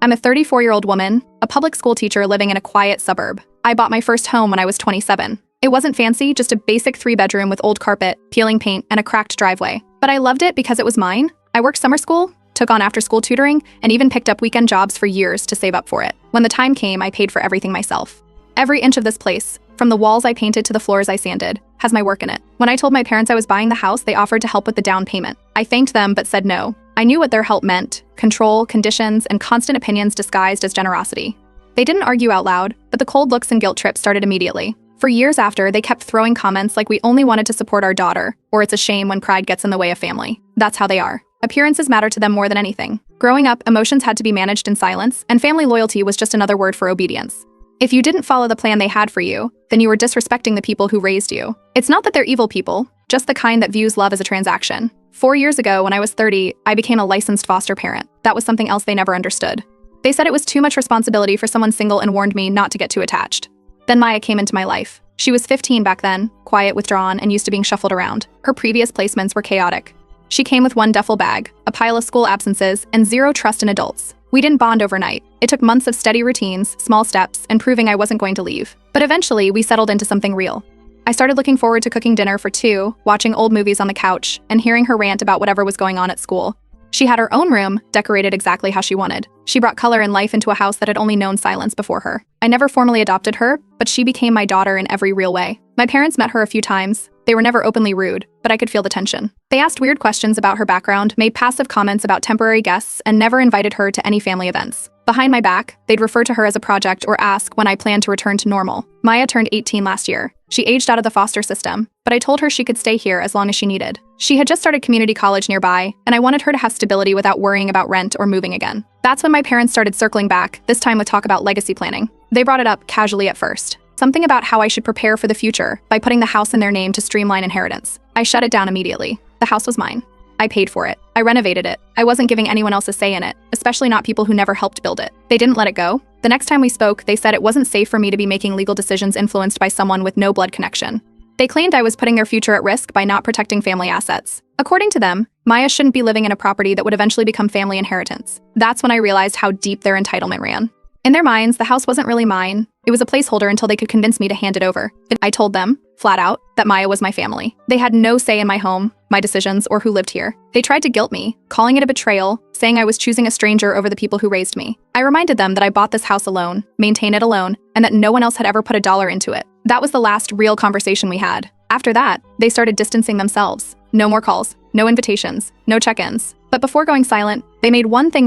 I'm a 34-year-old woman, a public school teacher living in a quiet suburb. I bought my first home when I was 27. It wasn't fancy, just a basic 3-bedroom with old carpet, peeling paint, and a cracked driveway. But I loved it because it was mine. I worked summer school, took on after-school tutoring, and even picked up weekend jobs for years to save up for it. When the time came, I paid for everything myself. Every inch of this place, from the walls I painted to the floors I sanded, has my work in it. When I told my parents I was buying the house, they offered to help with the down payment. I thanked them but said no. I knew what their help meant: control, conditions, and constant opinions disguised as generosity. They didn't argue out loud, but the cold looks and guilt trips started immediately. For years after, they kept throwing comments like we only wanted to support our daughter, or it's a shame when pride gets in the way of family. That's how they are. Appearances matter to them more than anything. Growing up, emotions had to be managed in silence, and family loyalty was just another word for obedience. If you didn't follow the plan they had for you, then you were disrespecting the people who raised you. It's not that they're evil people, just the kind that views love as a transaction. 4 years ago, when I was 30, I became a licensed foster parent. That was something else they never understood. They said it was too much responsibility for someone single and warned me not to get too attached. Then Maya came into my life. She was 15 back then, quiet, withdrawn, and used to being shuffled around. Her previous placements were chaotic. She came with one duffel bag, a pile of school absences, and zero trust in adults. We didn't bond overnight. It took months of steady routines, small steps, and proving I wasn't going to leave. But eventually, we settled into something real. I started looking forward to cooking dinner for two, watching old movies on the couch, and hearing her rant about whatever was going on at school. She had her own room, decorated exactly how she wanted. She brought color and life into a house that had only known silence before her. I never formally adopted her, but she became my daughter in every real way. My parents met her a few times. They were never openly rude, but I could feel the tension. They asked weird questions about her background, made passive comments about temporary guests, and never invited her to any family events. Behind my back, they'd refer to her as a project or ask when I planned to return to normal. Maya turned 18 last year. She aged out of the foster system, but I told her she could stay here as long as she needed. She had just started community college nearby, and I wanted her to have stability without worrying about rent or moving again. That's when my parents started circling back, this time with talk about legacy planning. They brought it up casually at first. Something about how I should prepare for the future by putting the house in their name to streamline inheritance. I shut it down immediately. The house was mine. I paid for it. I renovated it. I wasn't giving anyone else a say in it, especially not people who never helped build it. They didn't let it go. The next time we spoke, they said it wasn't safe for me to be making legal decisions influenced by someone with no blood connection. They claimed I was putting their future at risk by not protecting family assets. According to them, Maya shouldn't be living in a property that would eventually become family inheritance. That's when I realized how deep their entitlement ran. In their minds, the house wasn't really mine. It was a placeholder until they could convince me to hand it over. I told them, flat out, that Maya was my family. They had no say in my home, my decisions, or who lived here. They tried to guilt me, calling it a betrayal, saying I was choosing a stranger over the people who raised me. I reminded them that I bought this house alone, maintained it alone, and that no one else had ever put $1 into it. That was the last real conversation we had. After that, they started distancing themselves. No more calls, no invitations, no check-ins. But before going silent, they made one thing